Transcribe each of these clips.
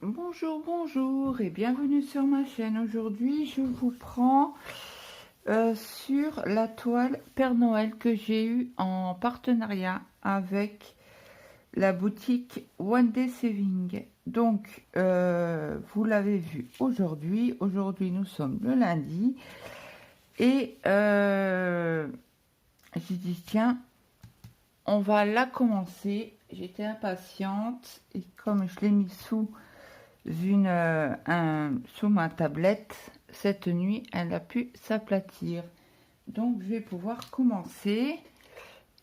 Bonjour, bonjour et bienvenue sur ma chaîne. Aujourd'hui, je vous prends sur la toile Père Noël que j'ai eue en partenariat avec la boutique One Day Saving. Donc, vous l'avez vu aujourd'hui. Aujourd'hui, nous sommes le lundi. Et j'ai dit, tiens, on va la commencer. J'étais impatiente et comme je l'ai mis sous sous ma tablette, cette nuit, elle a pu s'aplatir. Donc, je vais pouvoir commencer.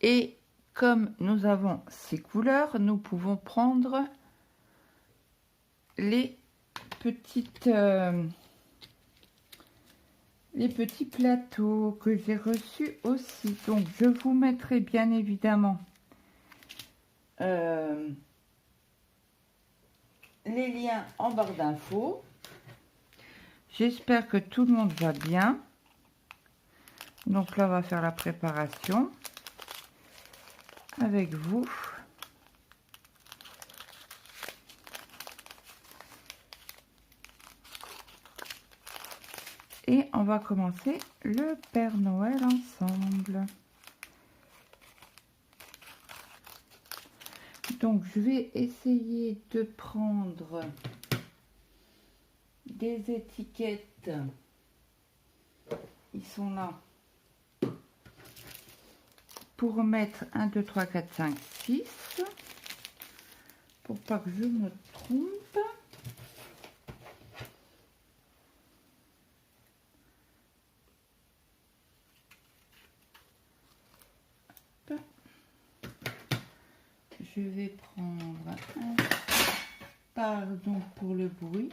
Et comme nous avons ces couleurs, nous pouvons prendre les petits plateaux que j'ai reçus aussi. Donc, je vous mettrai bien évidemment les liens en barre d'infos. J'espère que tout le monde va bien. Donc là, on va faire la préparation avec vous. Et on va commencer le Père Noël ensemble. Donc, je vais essayer de prendre des étiquettes. Ils sont là. Pour mettre 1, 2, 3, 4, 5, 6. Pour pas que je me trompe. Je vais prendre un. Pardon pour le bruit.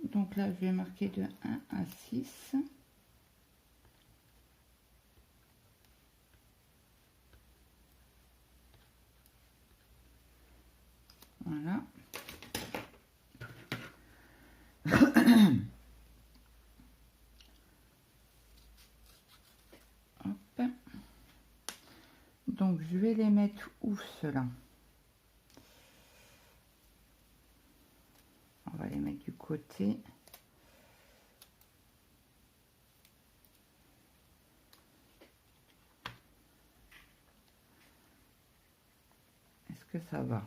Donc là, je vais marquer de 1 à 6. Voilà. Hop. Donc, je vais les mettre où ceux-là? On va les mettre du côté. Est-ce que ça va?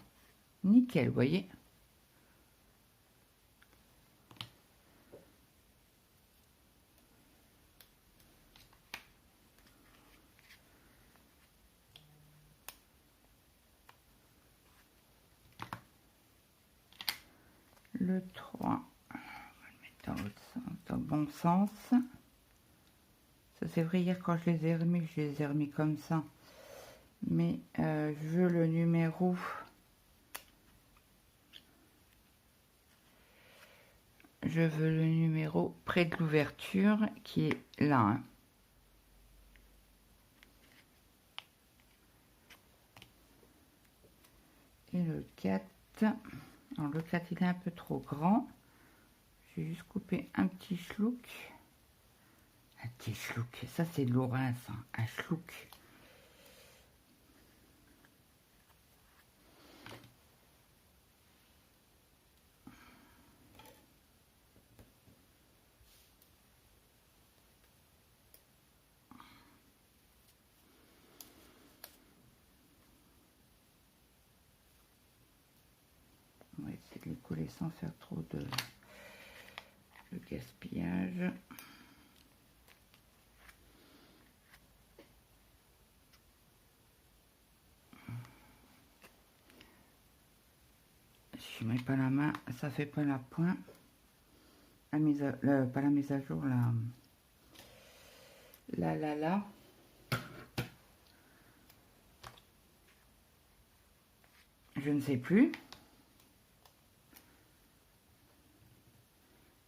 Nickel, vous voyez? Le 3, on va le mettre dans l'autre sens, dans le bon sens. Ça c'est vrai, hier quand je les ai remis comme ça. Mais je veux le numéro. Je veux le numéro près de l'ouverture qui est là. Hein. Et le 4. Alors le 4 il est un peu trop grand. J'ai juste coupé un petit schlouk. Un petit schlouk. Ça c'est de l'orin, ça. Un schlouk. On va essayer de les coller sans faire trop de gaspillage. Je mets pas la main, ça fait pas la pointe. Pas la mise à jour, là. Je ne sais plus.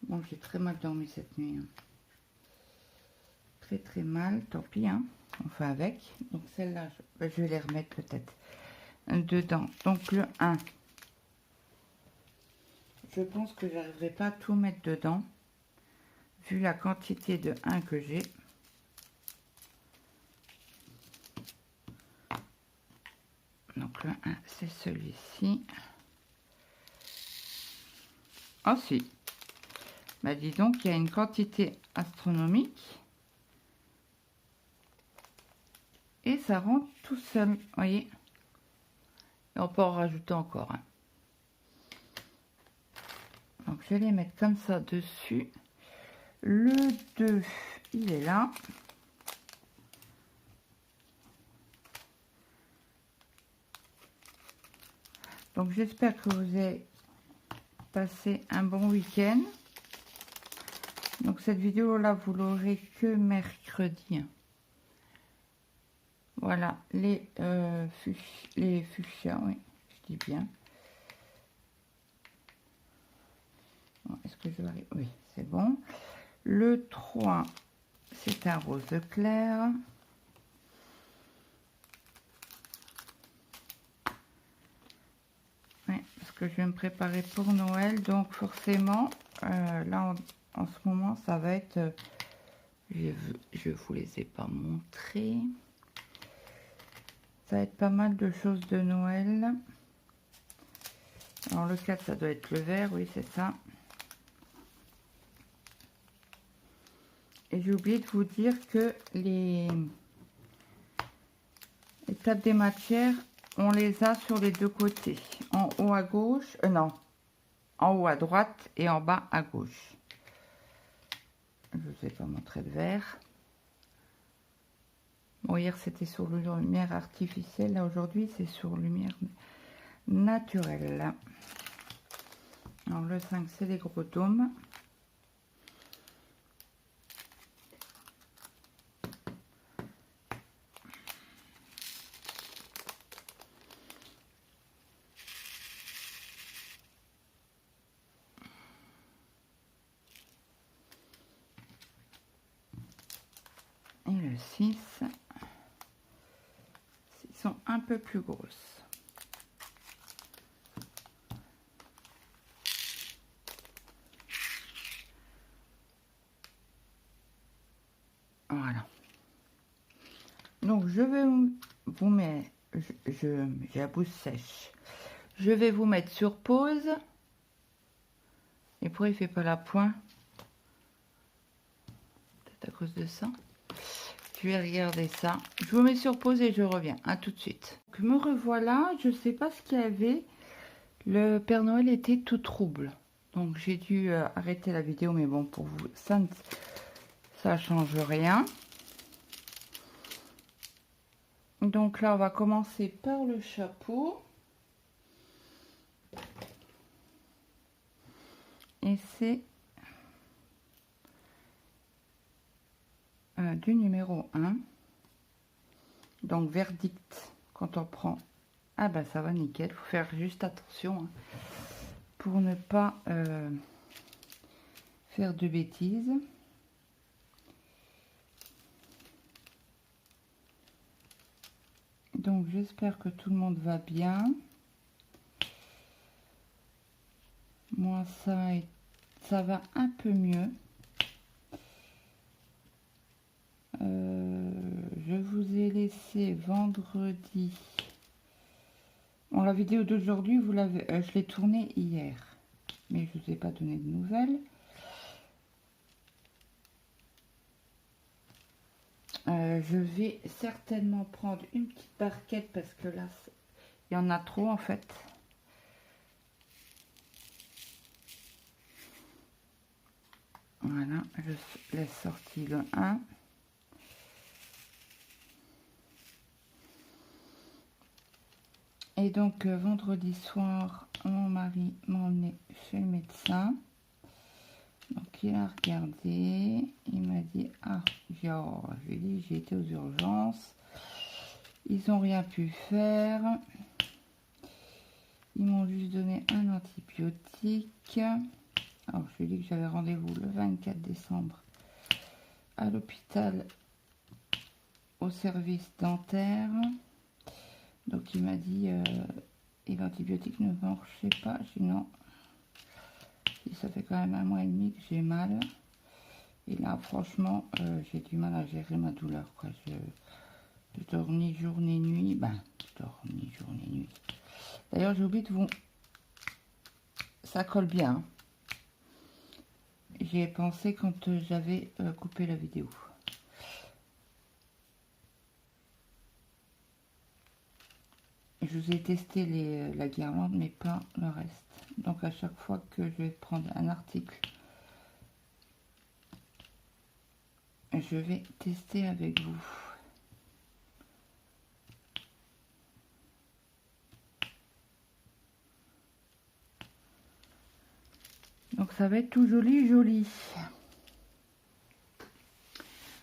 Bon, j'ai très mal dormi cette nuit. Hein. Très mal, tant pis. Hein. On fait avec. Donc celle-là, je vais les remettre peut-être dedans. Donc le 1. Je pense que j'arriverai pas à tout mettre dedans. Vu la quantité de 1 que j'ai. Donc le 1, c'est celui-ci. Oh si. Bah dis donc, il y a une quantité astronomique. Et ça rentre tout seul, vous voyez. Et on peut en rajouter encore. Hein. Donc je vais les mettre comme ça dessus. Le 2, il est là. Donc j'espère que vous avez passé un bon week-end. Donc cette vidéo là, vous l'aurez que mercredi. Voilà, les fuchsias, oui, je dis bien. Bon, est-ce que je vais arriver? Oui, c'est bon. Le 3, c'est un rose clair. Oui, parce que je vais me préparer pour Noël, donc forcément, là en ce moment, ça va être... je vous les ai pas montrés. Ça va être pas mal de choses de Noël. Alors le 4, ça doit être le vert, oui, c'est ça. Et j'ai oublié de vous dire que les tables des matières, on les a sur les deux côtés. En haut à gauche, non, en haut à droite et en bas à gauche. Je ne vous ai pas montré le vert. Bon, hier c'était sur lumière artificielle, là aujourd'hui c'est sur lumière naturelle. Alors le 5, c'est les gros dômes. Et le 6, ils sont un peu plus grosses. Voilà. Donc je vais vous mettre, j'ai la bouche sèche. Je vais vous mettre sur pause. Et pourquoi il fait pas la pointe? Peut-être à cause de ça. Je vais regarder ça. Je vous mets sur pause et je reviens. À tout de suite. Donc, me revoilà. Je sais pas ce qu'il y avait. Le Père Noël était tout trouble. Donc j'ai dû arrêter la vidéo. Mais bon, pour vous, ça change rien. Donc là, on va commencer par le chapeau. Et c'est du numéro 1. Donc verdict, quand on prend... Ah bah ça va nickel, faut faire juste attention hein, pour ne pas faire de bêtises. Donc j'espère que tout le monde va bien. Moi ça va un peu mieux. Je vous ai laissé vendredi. Bon, la vidéo d'aujourd'hui, vous l'avez, je l'ai tournée hier, mais je vous ai pas donné de nouvelles. Je vais certainement prendre une petite barquette parce que là, il y en a trop en fait. Voilà, je laisse sortir le 1. Et donc, vendredi soir, mon mari m'a emmené chez le médecin. Donc, il a regardé. Il m'a dit, ah, j'ai dit, j'ai été aux urgences. Ils n'ont rien pu faire. Ils m'ont juste donné un antibiotique. Alors, je lui ai dit que j'avais rendez-vous le 24 décembre à l'hôpital au service dentaire. Donc, il m'a dit, et l'antibiotique ne marchait pas. J'ai dit non. Ça fait quand même 1 mois et demi que j'ai mal. Et là, franchement, j'ai du mal à gérer ma douleur, quoi. Je dors ni jour ni nuit. Ben, je dors ni jour ni nuit. D'ailleurs, j'ai oublié de vous... Ça colle bien. Hein. J'y ai pensé quand j'avais coupé la vidéo. Je vous ai testé la guirlande, mais pas le reste. Donc à chaque fois que je vais prendre un article, je vais tester avec vous. Donc ça va être tout joli, joli.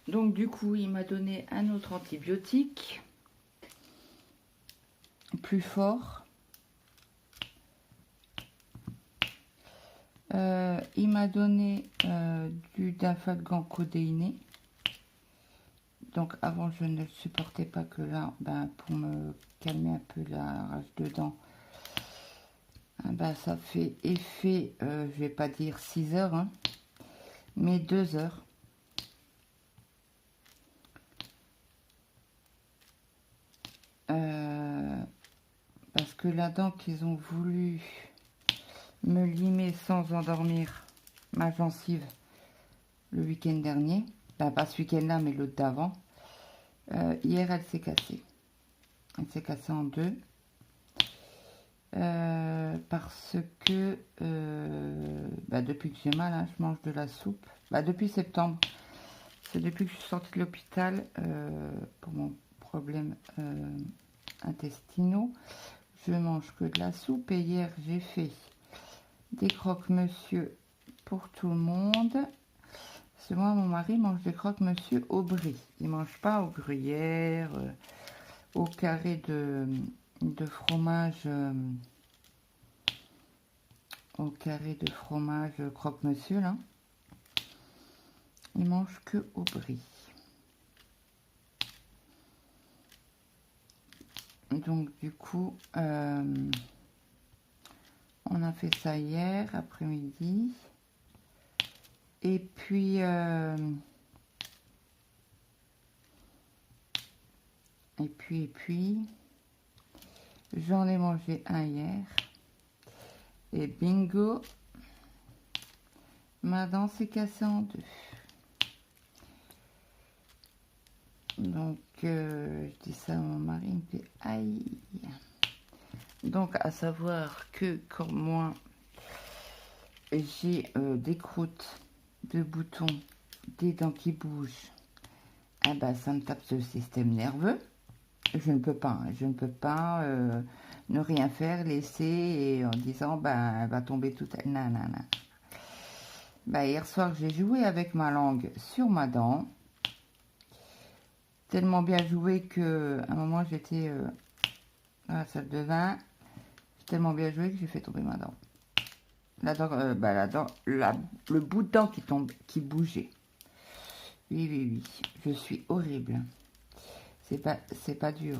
Donc du coup, il m'a donné un autre antibiotique, plus fort. Il m'a donné du dafalgan codéiné. Donc avant, je ne le supportais pas, que là, ben, pour me calmer un peu la rage de dents, ben, ça fait effet, je vais pas dire 6 heures, hein, mais 2 heures. Parce que la dent qu'ils ont voulu me limer sans endormir ma gencive le week-end dernier, ben, pas ce week-end là mais l'autre d'avant, hier elle s'est cassée. Elle s'est cassée en deux. Parce que bah, depuis que j'ai mal, hein, je mange de la soupe. Bah, depuis septembre, c'est depuis que je suis sortie de l'hôpital pour mon problème intestinaux. Je mange que de la soupe. Et hier, j'ai fait des croque-monsieur pour tout le monde. Parce que moi, mon mari mange des croque-monsieur au brie. Il ne mange pas au gruyère, au carré de fromage. Au carré de fromage croque-monsieur, là. Il mange que au brie. Donc, du coup, on a fait ça hier après-midi. Et puis, j'en ai mangé un hier. Et bingo, ma dent s'est cassée en deux. Donc, je dis ça à mon mari, il me dit aïe. Donc, à savoir que comme moi, j'ai des croûtes, de boutons, des dents qui bougent, ah ben, ça me tape sur le système nerveux. Je ne peux pas, hein, je ne peux pas ne rien faire, laisser et en disant, ben, elle va tomber toute... Non, non, non. Ben, hier soir, j'ai joué avec ma langue sur ma dent. Tellement bien joué que à un moment, j'étais dans la salle de bain. Tellement bien joué que j'ai fait tomber ma dent. La dent, le bout de dent qui tombe, qui bougeait. Oui, oui, oui. Je suis horrible. C'est pas dur.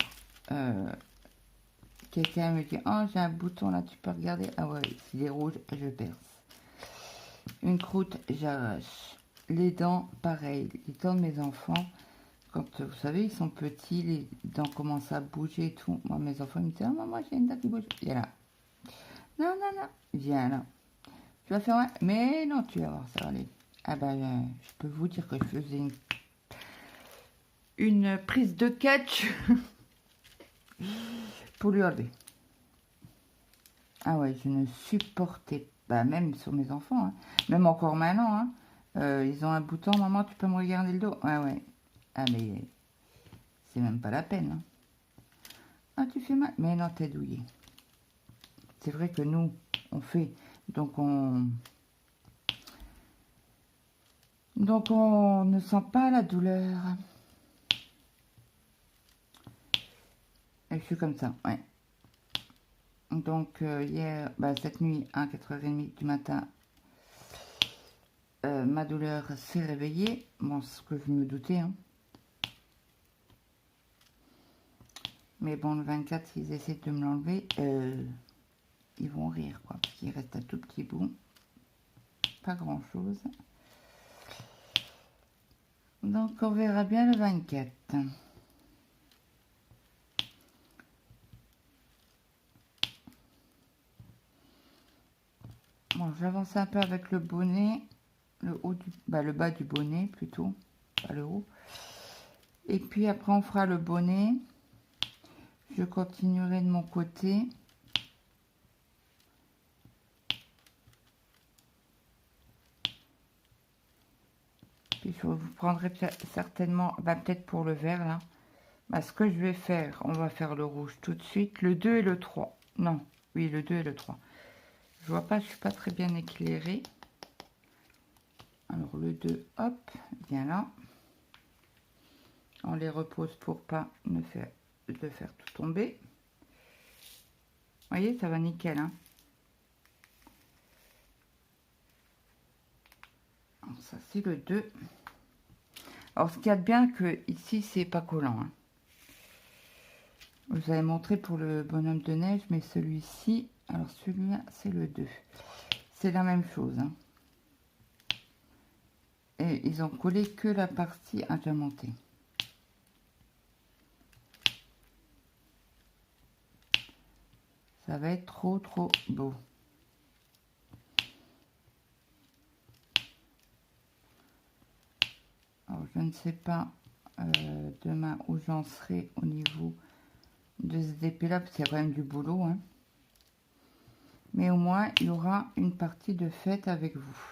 Quelqu'un me dit, oh, j'ai un bouton là, tu peux regarder. Ah ouais, s'il est rouge, je perce. Une croûte, j'arrache. Les dents, pareil. Les dents de mes enfants, quand vous savez, ils sont petits, les dents commencent à bouger et tout. Moi, mes enfants, ils me disent, ah, maman, j'ai une dent qui bouge. Viens là. Non, non, non. Viens là. Tu vas faire un... Mais non, tu vas voir, ça va aller. Ah ben, je peux vous dire que je faisais une prise de catch pour lui enlever. Ah ouais, je ne supportais pas, même sur mes enfants, hein. Même encore maintenant, hein. Ils ont un bouton, maman, tu peux me regarder le dos. Ouais, ouais. Ah mais c'est même pas la peine. Hein. Ah, tu fais mal. Mais non, t'es douillé. C'est vrai que nous, on fait. Donc on ne sent pas la douleur. Et je suis comme ça, ouais. Donc hier, bah, cette nuit, à 4h30 du matin, ma douleur s'est réveillée. Bon, ce que je me doutais, hein. Mais bon, le 24, s'ils essaient de me l'enlever, ils vont rire, quoi. Parce qu'il reste un tout petit bout. Pas grand-chose. Donc, on verra bien le 24. Bon, j'avance un peu avec le bonnet, le haut du, le bas du bonnet plutôt, pas le haut. Et puis après on fera le bonnet. Je continuerai de mon côté. Puis je vous prendrai certainement, peut-être pour le vert là. Ce que je vais faire, on va faire le rouge tout de suite. Le 2 et le 3. Non, oui, le 2 et le 3. Je vois pas, je suis pas très bien éclairée. Alors le 2, hop, bien là. On les repose pour pas ne faire, de faire tout tomber. Vous voyez, ça va nickel. Hein. Alors, ça, c'est le 2. Alors, ce qu'il y a de bien que ici, c'est pas collant. Hein. Vous avez montré pour le bonhomme de neige, mais celui-ci, alors celui-là, c'est le 2. C'est la même chose. Hein. Et ils ont collé que la partie diamantée. Ça va être trop beau. Alors, je ne sais pas demain où j'en serai au niveau de ce DP là, parce qu'il y a quand même du boulot. Hein. Mais au moins, il y aura une partie de fête avec vous.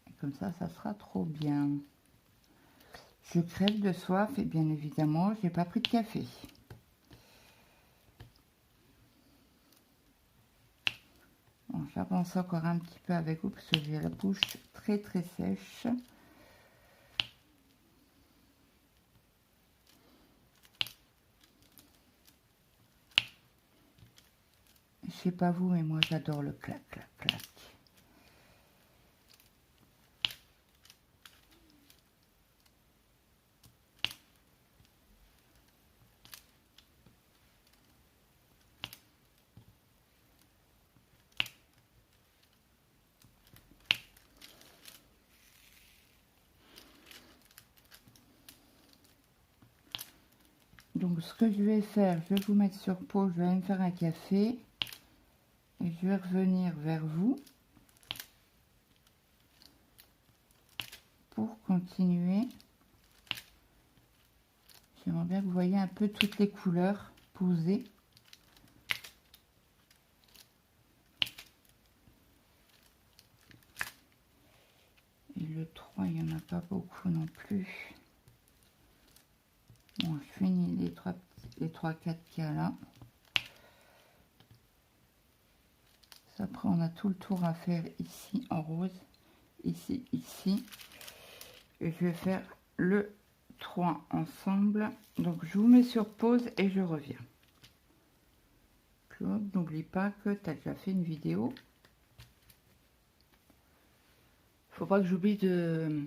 Et comme ça sera trop bien. Je crève de soif et bien évidemment, j'ai pas pris de café. Bon, j'avance encore un petit peu avec vous parce que j'ai la bouche très sèche. Je sais pas vous, mais moi j'adore le clac. Donc ce que je vais faire, je vais vous mettre sur pause, je vais aller me faire un café et je vais revenir vers vous pour continuer. J'aimerais bien que vous voyez un peu toutes les couleurs posées. Et le 3, il n'y en a pas beaucoup non plus. Bon, je finis les 3-4 cas là. Après, on a tout le tour à faire ici en rose. Ici. Et je vais faire le 3 ensemble. Donc, je vous mets sur pause et je reviens. Claude, n'oublie pas que tu as déjà fait une vidéo. Faut pas que j'oublie de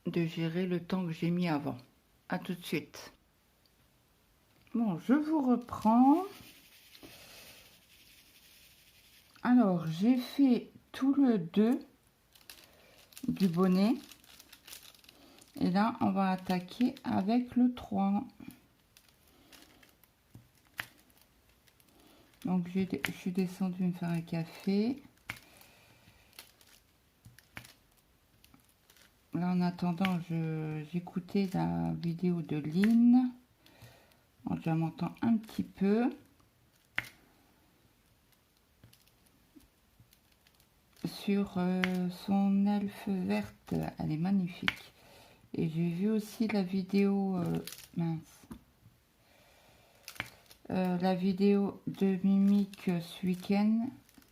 gérer le temps que j'ai mis avant. À tout de suite. Bon, je vous reprends. Alors, j'ai fait tout le 2 du bonnet. Et là, on va attaquer avec le 3. Donc, je suis descendue me faire un café. Là, en attendant, j'écoutais la vidéo de Lynn. On m'entend un petit peu. Sur son elfe verte. Elle est magnifique. Et j'ai vu aussi la vidéo... la vidéo de Mimic ce week-end.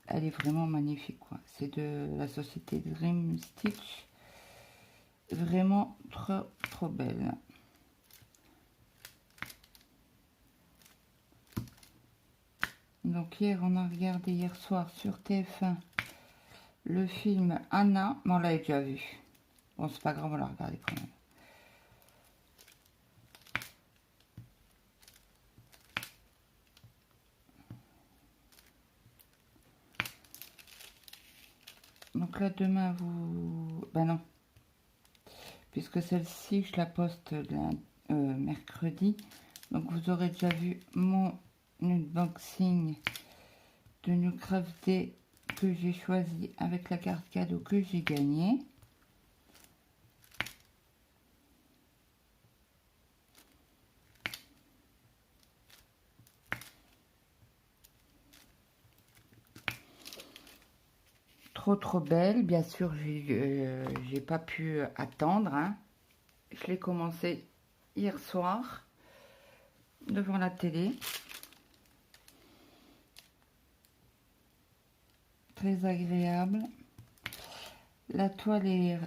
Elle est vraiment magnifique, quoi. C'est de la société Dream Stitch. Vraiment trop belle. Donc hier, on a regardé hier soir sur TF1 le film Anna. Bon, on l'a déjà vu. Bon, c'est pas grave, on l'a regardé quand même. Donc là, demain, vous... Ben non. puisque celle-ci, je la poste mercredi. Donc, vous aurez déjà vu mon unboxing de New Craft Day que j'ai choisi avec la carte cadeau que j'ai gagnée. Trop belle, bien sûr, j'ai pas pu attendre, hein. Je l'ai commencé hier soir devant la télé. Très agréable. La toile est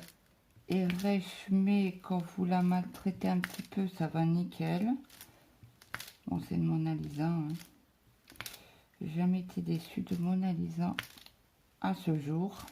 rêche, mais quand vous la maltraitez un petit peu, ça va nickel. Bon, c'est une Mona Lisa, hein. J'ai jamais été déçue de Mona Lisa à ce jour.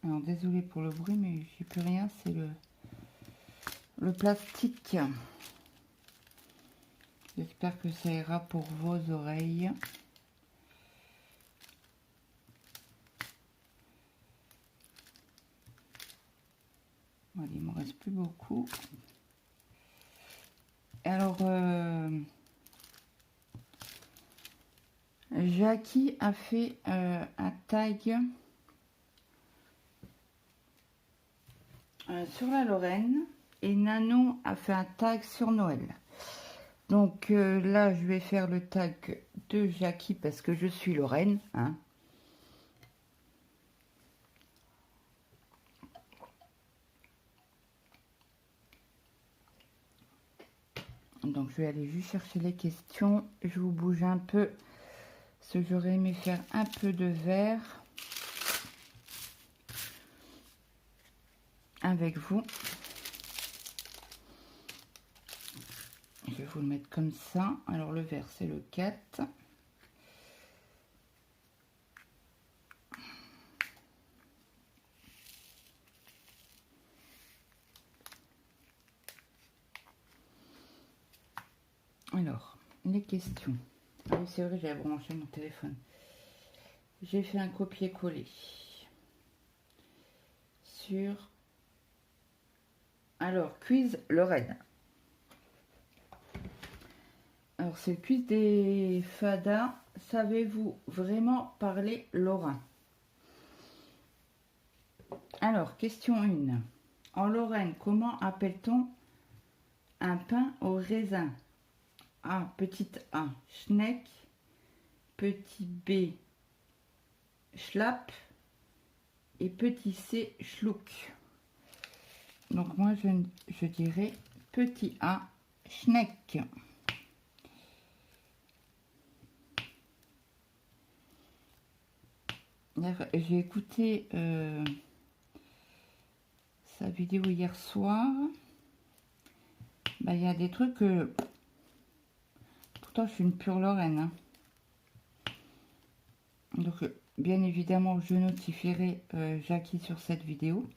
Alors, désolé pour le bruit, mais j'y peux rien, c'est le plastique. J'espère que ça ira pour vos oreilles. Voilà, il me reste plus beaucoup. Alors, Jackie a fait un tag sur la Lorraine et Nanon a fait un tag sur Noël. Donc là, je vais faire le tag de Jackie parce que je suis Lorraine, hein. Donc je vais aller juste chercher les questions. Je vous bouge un peu parce que j'aurais aimé faire un peu de vert avec vous. Je vais vous le mettre comme ça. Alors le vert c'est le 4. Alors, les questions. Ah oui, c'est vrai, j'avais branché mon téléphone. J'ai fait un copier-coller sur... Alors, quiz Lorraine. Alors, c'est le quiz des fadas. Savez-vous vraiment parler lorrain? Alors, question 1. En Lorraine, comment appelle-t-on un pain au raisin? A, petite A, Schneck. Petit B, Schlapp. Et petit C, Schluck. Donc, moi, je dirais petit A, Schneck. J'ai écouté sa vidéo hier soir. Bah, il y a des trucs que... Pourtant, je suis une pure Lorraine, hein. Donc, bien évidemment, je notifierai Jackie sur cette vidéo.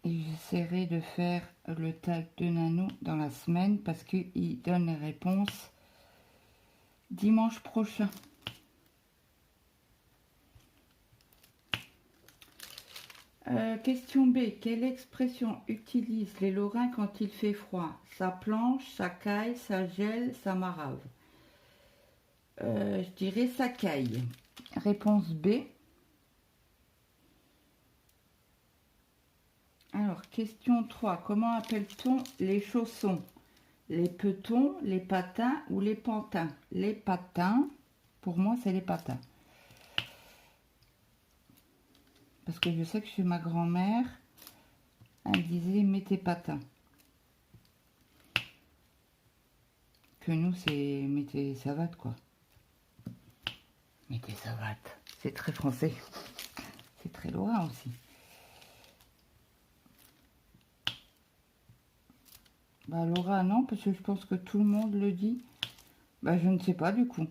Et j'essaierai de faire le tag de Nano dans la semaine parce qu'il donne les réponses dimanche prochain. Question B. Quelle expression utilisent les Lorrains quand il fait froid? Ça planche, ça caille, ça gèle, ça marave. Je dirais ça caille. Réponse B. Alors, question 3. Comment appelle-t-on les chaussons? Les petons, les patins ou les pantins? Les patins, pour moi, c'est les patins. Parce que je sais que chez ma grand-mère, elle disait « mets tes patins ». Que nous, c'est « mets tes savates », quoi. « Mets tes savates ». C'est très français. C'est très lorrain aussi. Bah, Laura, non, parce que je pense que tout le monde le dit. Bah, je ne sais pas du coup.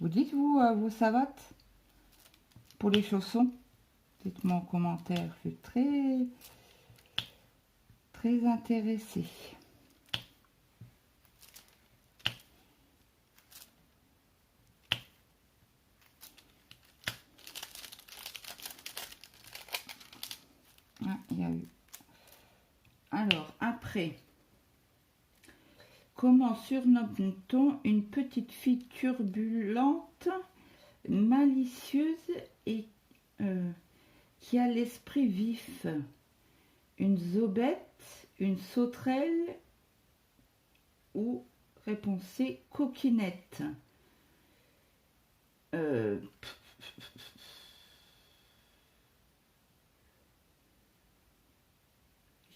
Vous dites, vous, vos savates pour les chaussons? Dites-moi en commentaire. Je suis très intéressée. Ah, il y a eu. Alors, après, comment surnomme-t-on une petite fille turbulente, malicieuse et qui a l'esprit vif? Une zobette, une sauterelle ou réponse C, coquinette? Je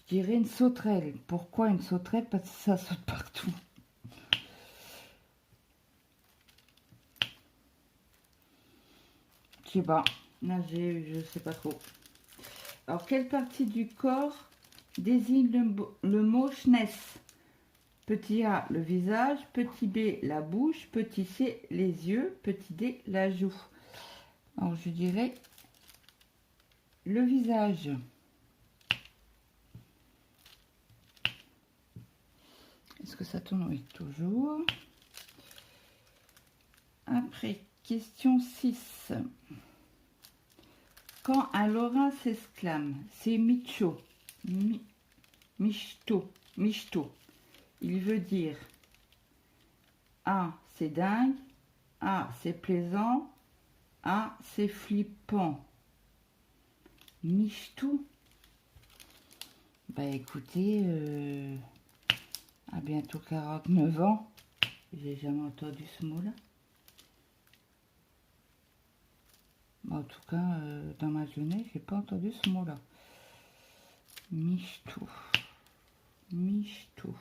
dirais une sauterelle. Pourquoi une sauterelle? Parce que ça saute partout. Je sais pas. Là, je sais pas trop. Alors, quelle partie du corps désigne le mot schness? Petit A, le visage. Petit B, la bouche. Petit C, les yeux. Petit D, la joue. Alors, je dirais le visage. Est-ce que ça tourne? Oui, toujours. Après, question 6. Quand un lorrain s'exclame, c'est micho, michto, michto. Il veut dire A, c'est dingue, A, c'est plaisant, A, c'est flippant. Michto. Bah écoutez, à bientôt 49 ans, j'ai jamais entendu ce mot-là. En tout cas, dans ma jeunesse, j'ai pas entendu ce mot-là. Michto. Michto.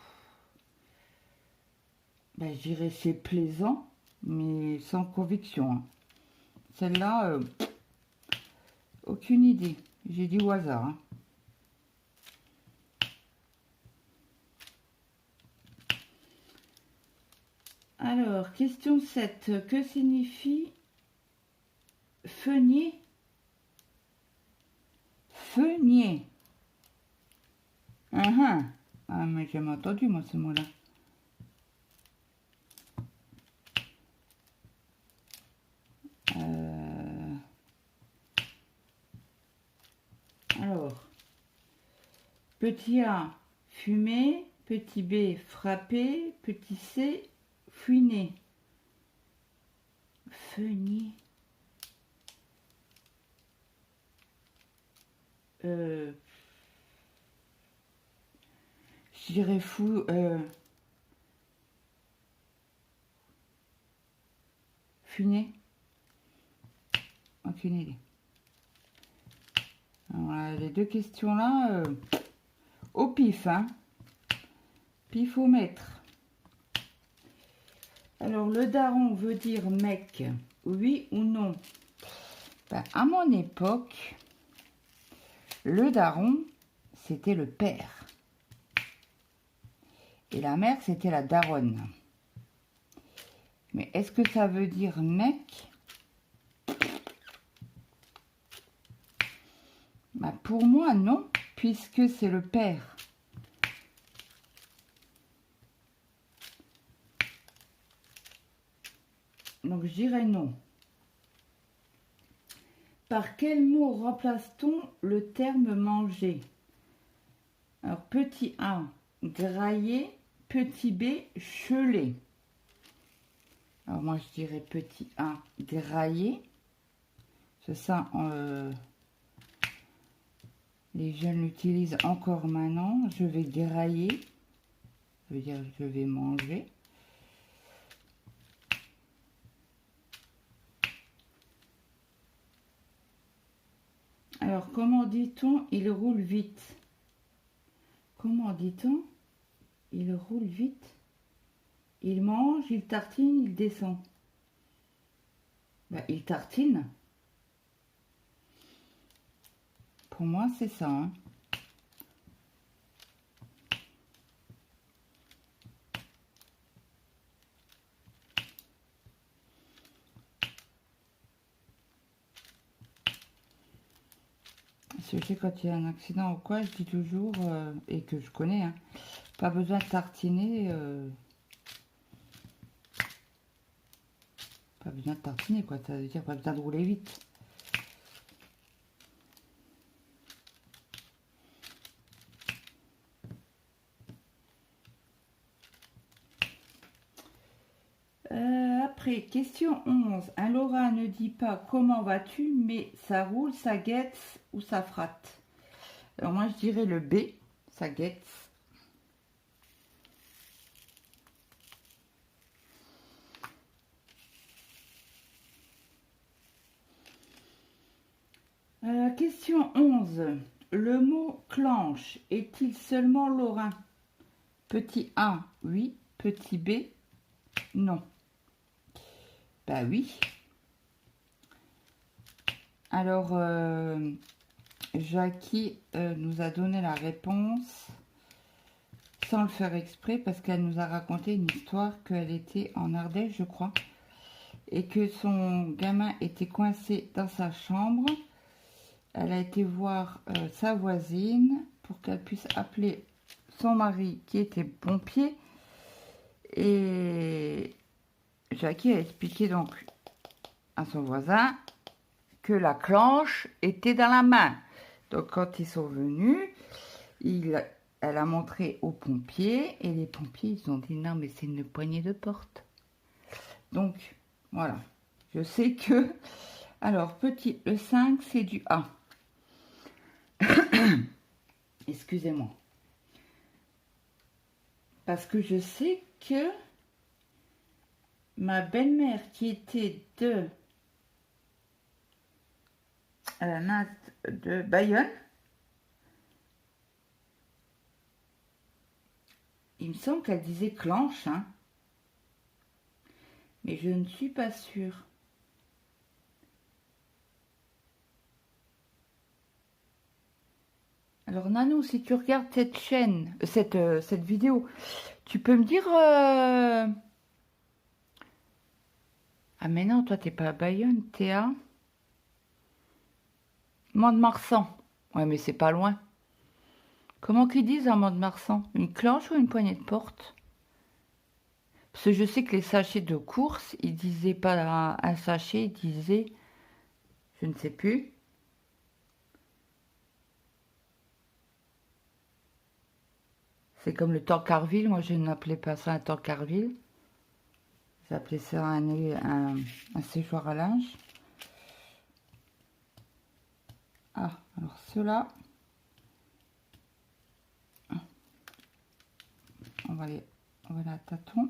Ben, je dirais c'est plaisant, mais sans conviction. Hein. Celle-là, aucune idée. J'ai dit au hasard. Hein. Alors, question 7. Que signifie feunier? Feunier. Ah, mais j'ai jamais entendu, moi, ce mot-là. Alors, petit A, fumer. Petit B, frapper. Petit C, fouiner. Feunier. Je dirais fou. Funer. Aucune idée. Alors, les deux questions là, au pif, hein. Pifomètre. Alors, le daron veut dire mec, oui ou non? Ben, à mon époque, le daron, c'était le père. Et la mère, c'était la daronne. Mais est-ce que ça veut dire mec? Ben, pour moi, non, puisque c'est le père. Donc, je dirais non. Par quel mot remplace-t-on le terme manger? Alors, petit A, grailler. Petit B, cheler. Alors, moi, je dirais petit A, grailler. C'est ça, les jeunes l'utilisent encore maintenant. Je vais grailler. Ça veut dire je vais manger. Alors, comment dit-on? Il roule vite. Comment dit-on? Il roule vite. Il mange, il tartine, il descend. Ben, il tartine. Pour moi, c'est ça. Hein. je sais quand il y a un accident ou quoi, je dis toujours, et que je connais, hein, pas besoin de tartiner. Pas besoin de tartiner, quoi. Ça veut dire pas besoin de rouler vite. Après, question 11. Un Laura ne dit pas comment vas-tu, mais ça roule, ça guette ou ça fratte. Alors moi, je dirais le B, ça guette. Question 11. Le mot clenche est-il seulement lorrain? Petit A, oui. Petit B, non. Bah oui. Alors, Jackie nous a donné la réponse sans le faire exprès parce qu'elle nous a raconté une histoire qu'elle était en Ardèche, je crois, et que son gamin était coincé dans sa chambre. Elle a été voir sa voisine pour qu'elle puisse appeler son mari qui était pompier. Et Jackie a expliqué donc à son voisin que la clenche était dans la main. Donc quand ils sont venus, elle a montré aux pompiers et les pompiers ils ont dit non mais c'est une poignée de porte. Donc voilà, je sais que... Alors petit, le 5 c'est du A. Excusez-moi. Parce que je sais que ma belle-mère qui était de Bayonne, il me semble qu'elle disait clenche, hein. Mais je ne suis pas sûre. Alors Nano, si tu regardes cette chaîne, cette vidéo, tu peux me dire... Ah mais non, toi t'es pas à Bayonne, t'es à... Mont-de-Marsan. Ouais mais c'est pas loin. Comment qu'ils disent à Mont-de-Marsan? Une clenche ou une poignée de porte? Parce que je sais que les sachets de course, ils disaient pas un sachet, ils disaient... Je ne sais plus. C'est comme le Tancarville. Moi, je n'appelais pas ça un Tancarville. J'appelais ça un séchoir à linge. Ah, alors ceux-là, on va les à tâtons.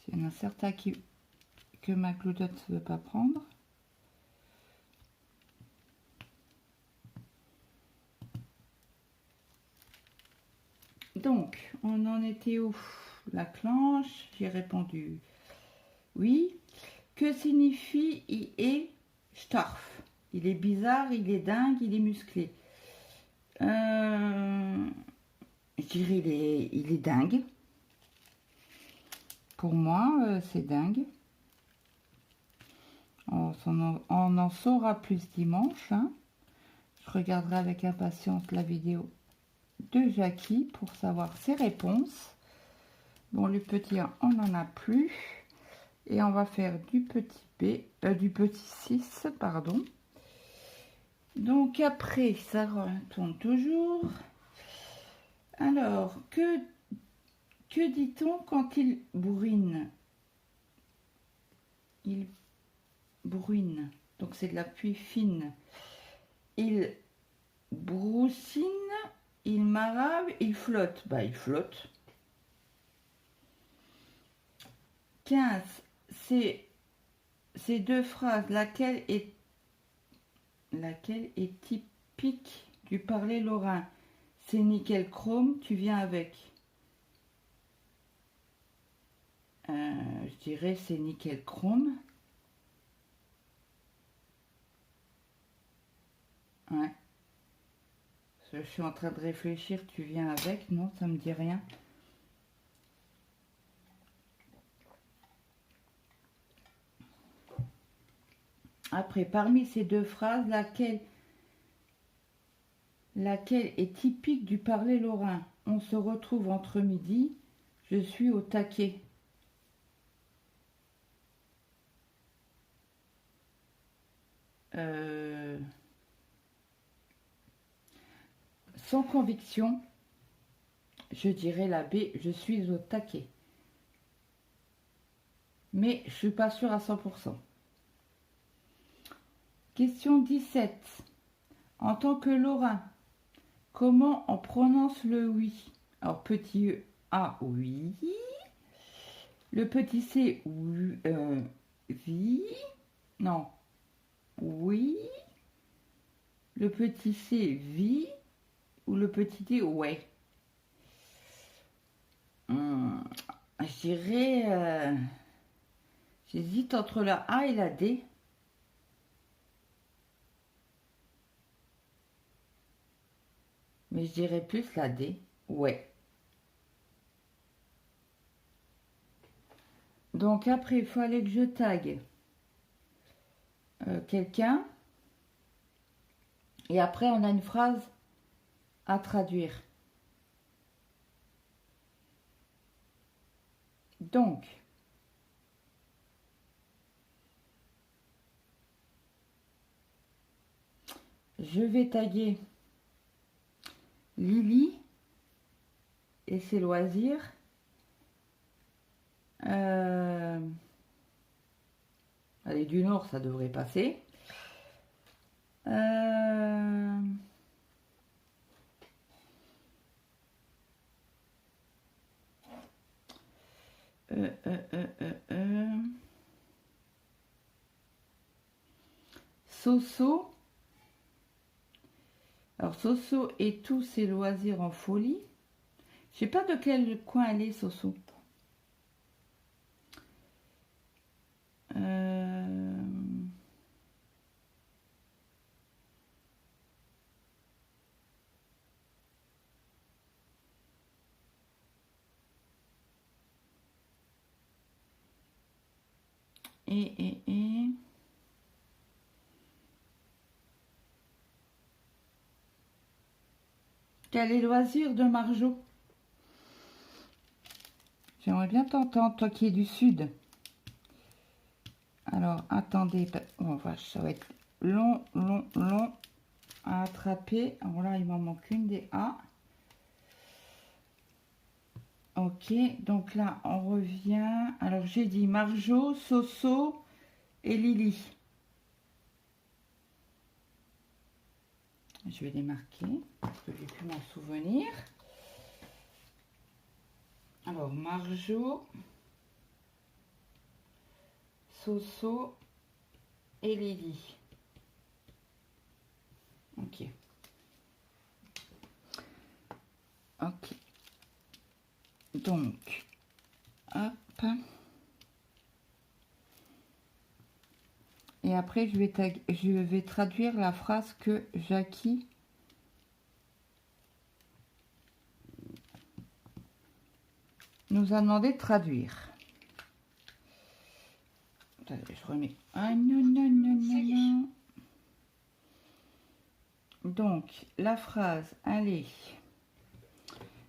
Il y en a certains que ma cloudotte ne veut pas prendre. Donc, on en était où? La clenche, j'ai répondu oui. Que signifie il est starf? Il est bizarre, il est dingue, il est musclé. Je dirais il est dingue. Pour moi, c'est dingue. On en saura plus dimanche. Hein. Je regarderai avec impatience la vidéo de Jackie pour savoir ses réponses. Bon, le petit 1, on n'en a plus. Et on va faire du petit B, du petit 6, pardon. Donc après, ça retourne toujours. Alors, que dit-on quand il bourrine? Il bruine, donc c'est de la pluie fine. Il broussine, il marave, il flotte. Bah, il flotte. 15. Ces deux phrases, laquelle est typique du parler lorrain? C'est nickel chrome, tu viens avec. Je dirais c'est nickel chrome. Ouais. Je suis en train de réfléchir, tu viens avec. Non, ça me dit rien. Après, parmi ces deux phrases, laquelle laquelle est typique du parler lorrain. On se retrouve entre midi, je suis au taquet. Sans conviction, je dirais la B, je suis au taquet. Mais je suis pas sûre à 100%. Question 17. En tant que lorrain, comment on prononce le oui? Alors, petit A, oui. Le petit C, oui. Vi. Non. Oui. Le petit C, vi. Ou le petit D, ouais. Je dirais... j'hésite entre la A et la D. Mais je dirais plus la D. Ouais. Donc après, il fallait que je tague quelqu'un. Et après, on a une phrase à traduire. Donc, je vais taguer Lily et ses loisirs. Allez, du Nord, ça devrait passer. Soso. Alors, Soso et tous ses loisirs en folie. Je sais pas de quel coin elle est, Soso. Et... Quel est le loisir de Marjo? J'aimerais bien t'entendre, toi qui es du sud. Alors, attendez. Oh, vache, ça va être long à attraper. Alors là, il m'en manque une des A. Ok, donc là, on revient. Alors, j'ai dit Marjo, Soso et Lily. Je vais les marquer, parce que j'ai pu m'en souvenir. Alors, Marjo, Soso et Lily. Ok. Ok. Donc, hop. Et après, je vais traduire la phrase que Jackie nous a demandé de traduire. Attendez, je remets. Ah non, non, non, non, non. Donc, la phrase, allez.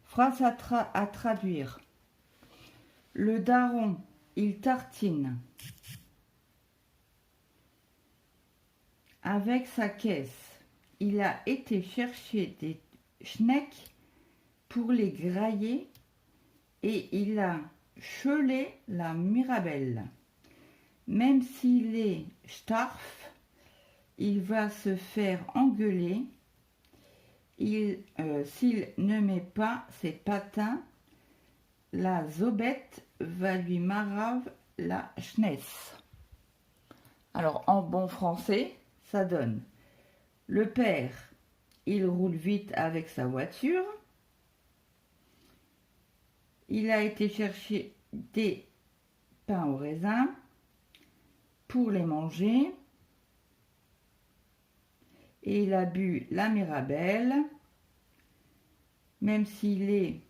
Phrase à traduire. Le daron, il tartine avec sa caisse. Il a été chercher des schnecks pour les grailler et il a chelé la Mirabelle. Même s'il est starf, il va se faire engueuler s'il ne met pas ses patins. La zobette va lui marave la schnesse. Alors, en bon français, ça donne: le père, il roule vite avec sa voiture. Il a été chercher des pains au raisin pour les manger. Et il a bu la Mirabelle, même s'il est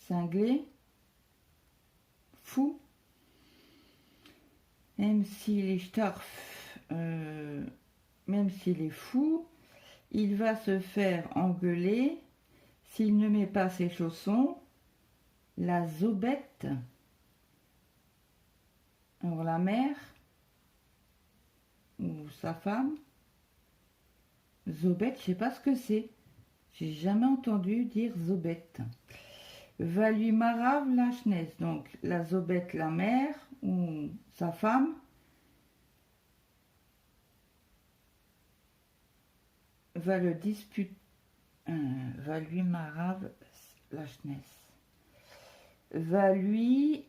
cinglé, fou, même s'il est starf, même s'il est fou, il va se faire engueuler s'il ne met pas ses chaussons. La Zobette, alors la mère ou sa femme, Zobette, je sais pas ce que c'est. J'ai jamais entendu dire Zobette. Va lui marave la chnesse, donc la Zobette, la mère ou sa femme. Va le disputer, va lui marave la chnesse. Va lui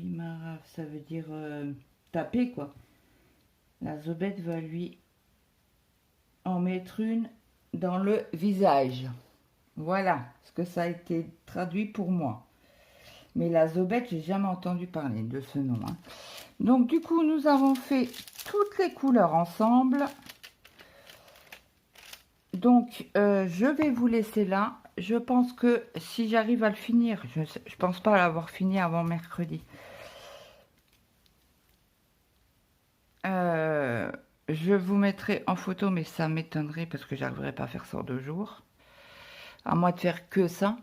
marave, ça veut dire taper quoi. La Zobette va lui en mettre une dans le visage. Voilà ce que ça a été traduit pour moi. Mais la Zobette, j'ai jamais entendu parler de ce nom. Hein. Donc du coup, nous avons fait toutes les couleurs ensemble. Donc, je vais vous laisser là. Je pense que si j'arrive à le finir, je pense pas l'avoir fini avant mercredi. Je vous mettrai en photo, mais ça m'étonnerait parce que j'arriverai pas à faire ça en 2 jours. À moins de faire que ça.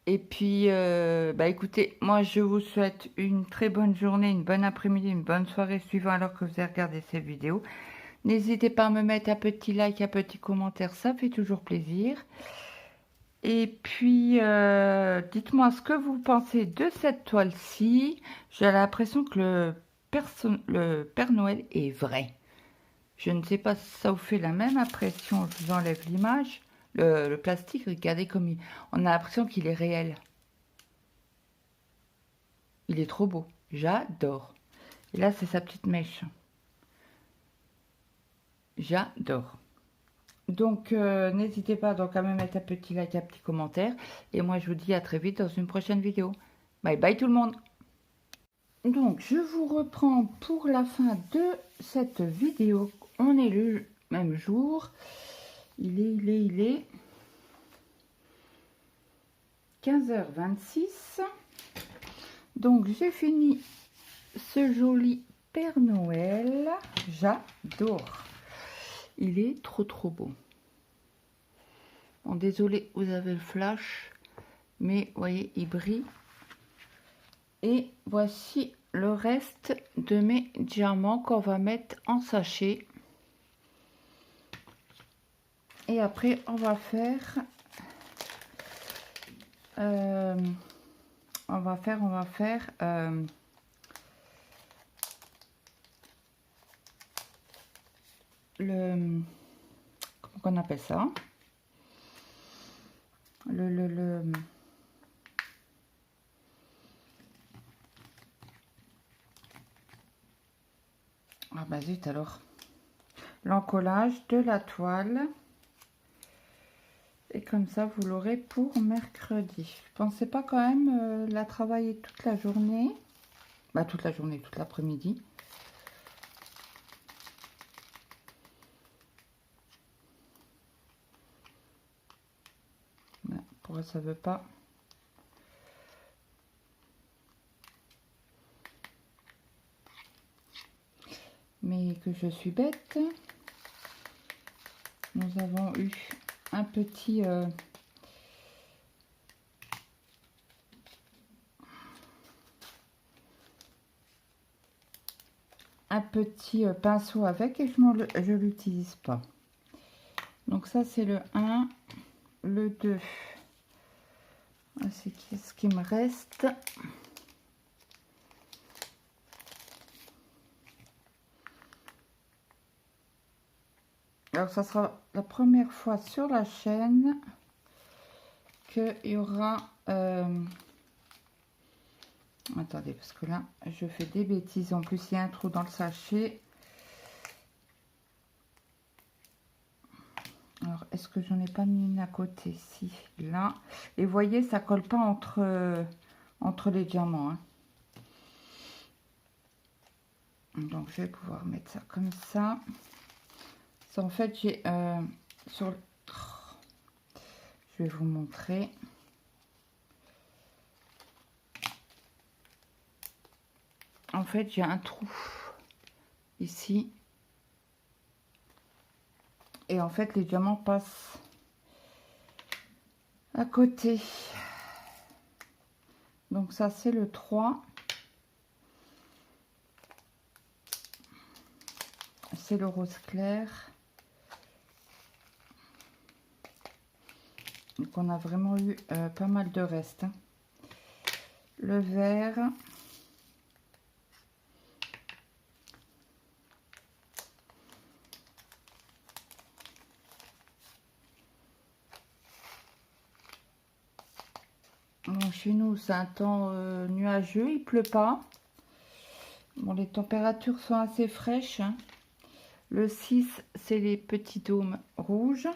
Et puis, bah écoutez, moi je vous souhaite une très bonne journée, une bonne après-midi, une bonne soirée, suivant alors que vous avez regardé cette vidéo. N'hésitez pas à me mettre un petit like, un petit commentaire, ça fait toujours plaisir. Et puis, dites-moi ce que vous pensez de cette toile-ci. J'ai l'impression que le Père Noël est vrai. Je ne sais pas si ça vous fait la même impression. Je vous enlève l'image. Le plastique, regardez comme on a l'impression qu'il est réel. Il est trop beau. J'adore. Et là, c'est sa petite mèche. J'adore. Donc, n'hésitez pas donc à me mettre un petit like, un petit commentaire. Et moi, je vous dis à très vite dans une prochaine vidéo. Bye bye tout le monde. Donc, je vous reprends pour la fin de cette vidéo. On est le même jour. Il est 15h26. Donc, j'ai fini ce joli Père Noël. J'adore. Il est trop beau. Bon, désolé, vous avez le flash. Mais, vous voyez, il brille. Et voici le reste de mes diamants qu'on va mettre en sachet. Et après, on va faire... le... Comment on appelle ça? Ah bah zut alors. L'encollage de la toile. Et comme ça, vous l'aurez pour mercredi. Je pensais pas quand même la travailler toute la journée. Bah toute la journée, toute l'après-midi. Pourquoi ça veut pas? Mais que je suis bête. Nous avons eu un petit... pinceau avec et je l'utilise pas. Donc ça c'est le 1, le 2. C'est ce qui me reste. Alors ça sera la première fois sur la chaîne qu'il y aura... Attendez, parce que là, je fais des bêtises. En plus, il y a un trou dans le sachet. Alors, est-ce que j'en ai pas mis une à côté? Si, là. Et vous voyez, ça colle pas entre les diamants. Hein. Donc, je vais pouvoir mettre ça comme ça. En fait, j'ai... sur... je vais vous montrer. En fait, j'ai un trou ici. Et en fait, les diamants passent à côté. Donc ça, c'est le 3. C'est le rose clair. Donc on a vraiment eu pas mal de restes. Le vert. Bon, chez nous, c'est un temps nuageux, il pleut pas. Bon, les températures sont assez fraîches. Hein. Le 6, c'est les petits dômes rouges.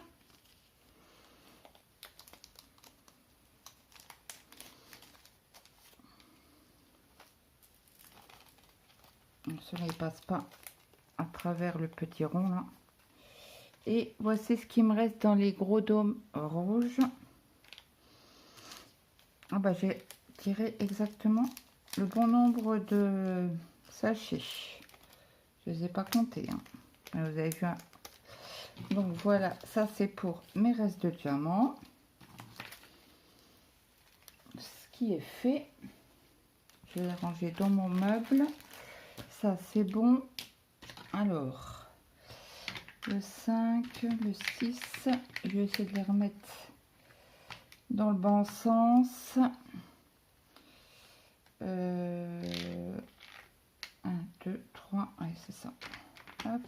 Cela ne passe pas à travers le petit rond là. Et voici ce qui me reste dans les gros dômes rouges. Ah bah j'ai tiré exactement le bon nombre de sachets. Je ne les ai pas comptés. Hein. Vous avez vu. Donc voilà, ça c'est pour mes restes de diamants. Ce qui est fait. Je vais les ranger dans mon meuble. Ça c'est bon. Alors, le 5, le 6, je vais essayer de les remettre dans le bon sens. 1, 2, 3, ouais, c'est ça. Hop,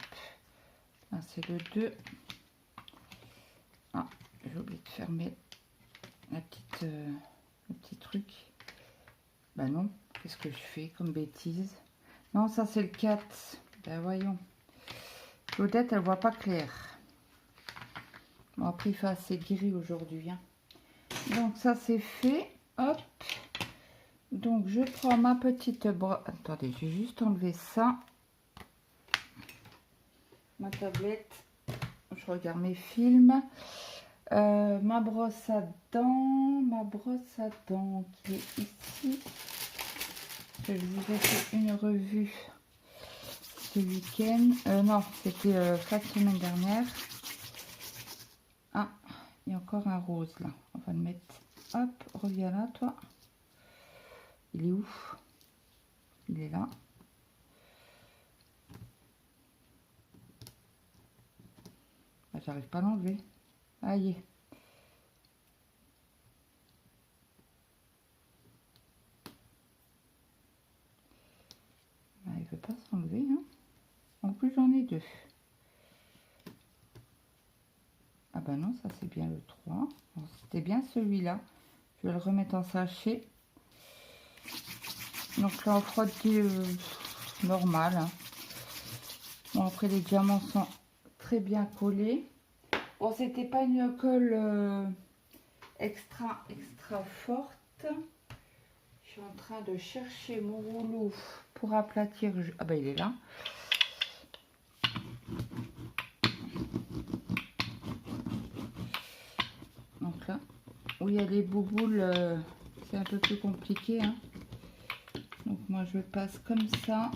là c'est le 2. Ah, j'ai oublié de fermer la petite, le petit truc. Bah non, qu'est-ce que je fais comme bêtise? Non, ça c'est le 4. Ben voyons. Claudette, elle voit pas clair. Bon, après il fait assez gris aujourd'hui. Hein. Donc ça c'est fait. Hop. Donc je prends ma petite brosse. Attendez, j'ai juste enlevé ça. Ma tablette. Je regarde mes films. Ma brosse à dents. Ma brosse à dents qui est ici. Je vous ai fait une revue ce week-end. Non, c'était la semaine dernière. Ah, il y a encore un rose là. On va le mettre. Hop, reviens là, toi. Il est où? Il est là. Ah, j'arrive pas à l'enlever. Ah, y est. Ah, il veut pas s'enlever. Hein. En plus, j'en ai 2. Ah bah non, ça c'est bien le 3. C'était bien celui-là. Je vais le remettre en sachet. Donc là, on frotte normal. Hein. Bon, après, les diamants sont très bien collés. Bon, c'était pas une colle extra forte. Je suis en train de chercher mon rouleau pour aplatir. Ah bah il est là. Donc là, où il y a les bouboules, c'est un peu plus compliqué. Hein. Donc moi je passe comme ça.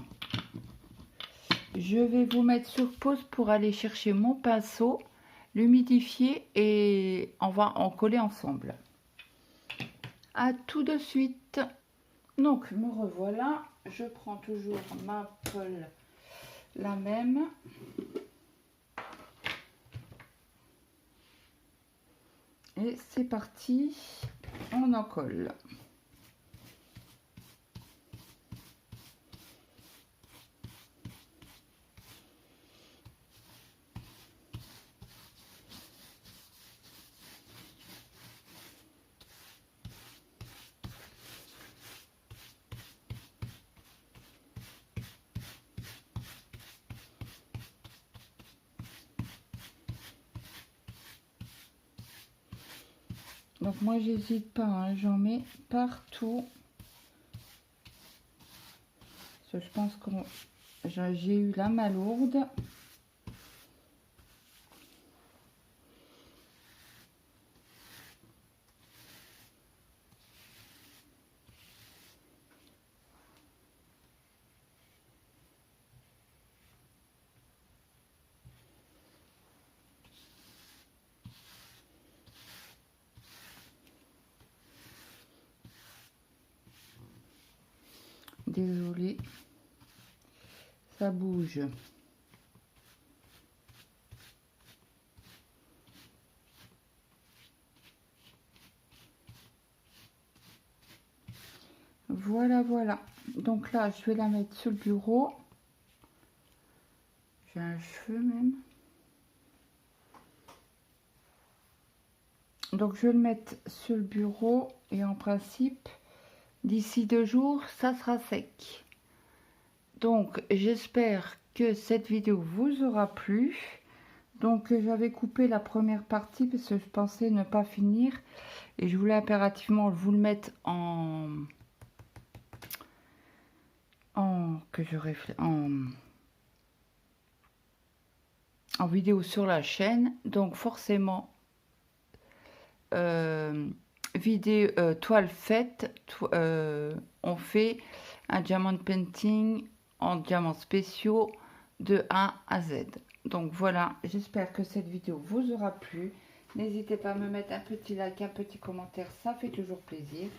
Je vais vous mettre sur pause pour aller chercher mon pinceau, l'humidifier et on va en coller ensemble. À tout de suite. Donc me revoilà. Je prends toujours ma colle, la même. Et c'est parti, on en colle. Donc moi j'hésite pas, hein, j'en mets partout. Parce que je pense que j'ai eu la main lourde. Désolée, ça bouge. Voilà, voilà. Donc là, je vais la mettre sur le bureau. J'ai un cheveu même. Donc je vais le mettre sur le bureau et en principe, d'ici 2 jours, ça sera sec. Donc j'espère que cette vidéo vous aura plu. Donc j'avais coupé la première partie parce que je pensais ne pas finir. Et je voulais impérativement vous le mettre en vidéo sur la chaîne. Donc forcément, toile faite, on fait un diamant painting en diamants spéciaux de A à Z. Donc voilà, j'espère que cette vidéo vous aura plu. N'hésitez pas à me mettre un petit like, un petit commentaire, ça fait toujours plaisir.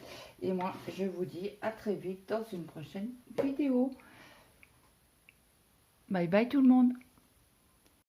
Et moi, je vous dis à très vite dans une prochaine vidéo. Bye bye tout le monde.